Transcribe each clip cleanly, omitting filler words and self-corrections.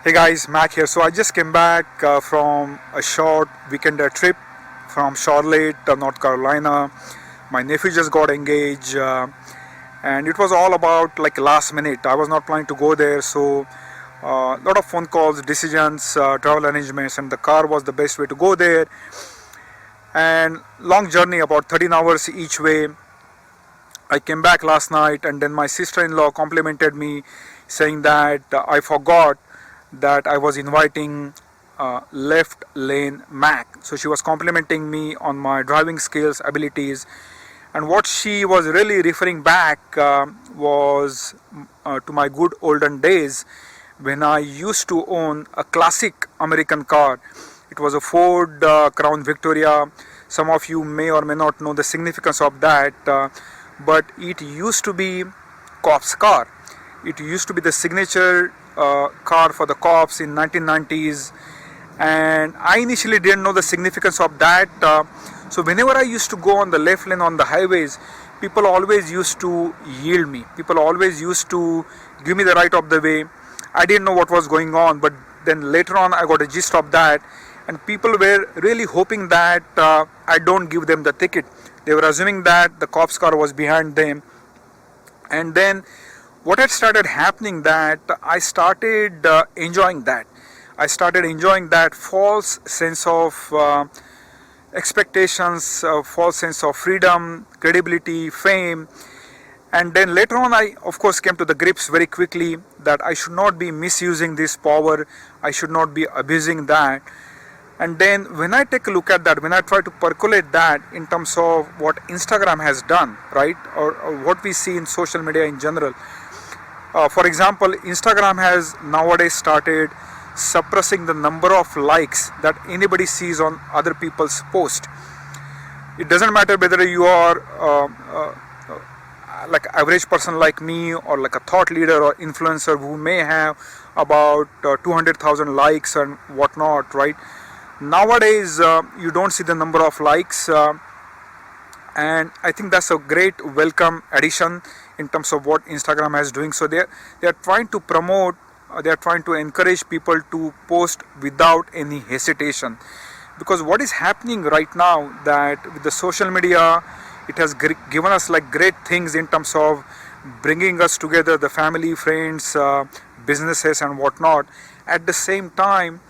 Hey guys, Mac here. So I just came back from a short weekend trip from Charlotte, North Carolina. My nephew just got engaged, and it was all about like last minute. I was not planning to go there, so a lot of phone calls, decisions, travel arrangements, and the car was the best way to go there. And long journey, about 13 hours each way. I came back last night, and then my sister-in-law complimented me, saying that I forgot that I was inviting left lane Mac. So she was complimenting me on my driving skills, abilities, and what she was really referring back was to my good olden days when I used to own a classic American car. It was a Ford Crown Victoria. Some of you may or may not know the significance of that, but it used to be cop's car. It used to be the signature car for the cops in 1990s, and I initially didn't know the significance of that. So whenever I used to go on the left lane on the highways, people always used to yield me. People always used to give me the right of the way. I didn't know what was going on, but then later on I got a gist of that, and people were really hoping that I don't give them the ticket. They were assuming that the cop's car was behind them, and then what had started happening that I started enjoying that. I started enjoying that false sense of expectations, false sense of freedom, credibility, fame. And then later on I of course came to the grips very quickly that I should not be misusing this power, I should not be abusing that. And then when I take a look at that, when I try to percolate that in terms of what Instagram has done, right, or what we see in social media in general. For example, Instagram has nowadays started suppressing the number of likes that anybody sees on other people's post. It doesn't matter whether you are like average person like me, or like a thought leader or influencer who may have about 200,000 likes and whatnot, right? Nowadays you don't see the number of likes, and I think that's a great welcome addition in terms of what Instagram is doing. So they are trying to promote, they are trying to encourage people to post without any hesitation, because what is happening right now that with the social media, it has given us like great things in terms of bringing us together, the family, friends, businesses and whatnot. At the same time,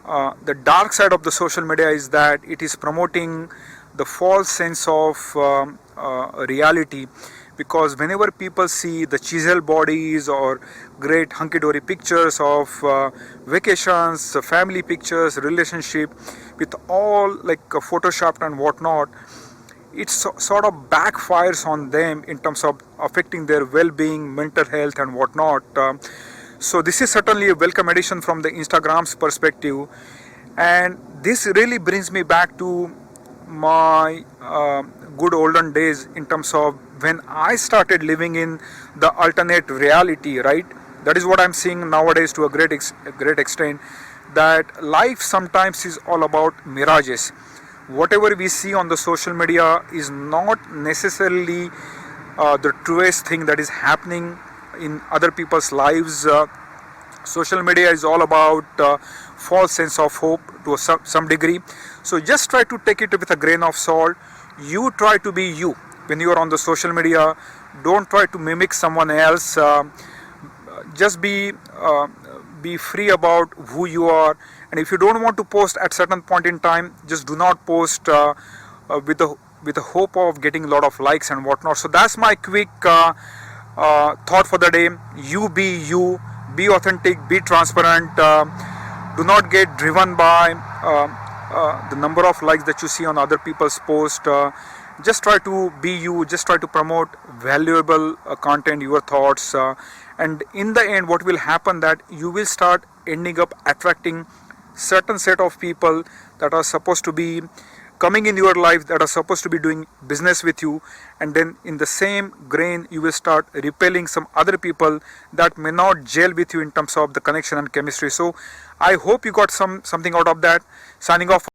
the dark side of the social media is that it is promoting the false sense of reality, because whenever people see the chiseled bodies or great hunky-dory pictures of vacations, family pictures, relationship with all like photoshopped and whatnot, it sort of backfires on them in terms of affecting their well-being, mental health and whatnot. So this is certainly a welcome addition from the Instagram's perspective, and this really brings me back to my good olden days in terms of when I started living in the alternate reality, right? That is what I'm seeing nowadays to a great extent, that life sometimes is all about mirages. Whatever we see on the social media is not necessarily the truest thing that is happening in other people's lives. Social media is all about false sense of hope to some degree. So just try to take it with a grain of salt. You try to be you when you are on the social media. Don't try to mimic someone else. Just be free about who you are. And if you don't want to post at certain point in time, just do not post with the hope of getting a lot of likes and whatnot. So that's my quick thought for the day. You be you, be authentic, be transparent. Do not get driven by the number of likes that you see on other people's posts. Just try to be you, just try to promote valuable content, your thoughts, and in the end what will happen that you will start ending up attracting certain set of people that are supposed to be coming in your life, that are supposed to be doing business with you, and then in the same grain you will start repelling some other people that may not gel with you in terms of the connection and chemistry. So I hope you got something out of that. Signing off for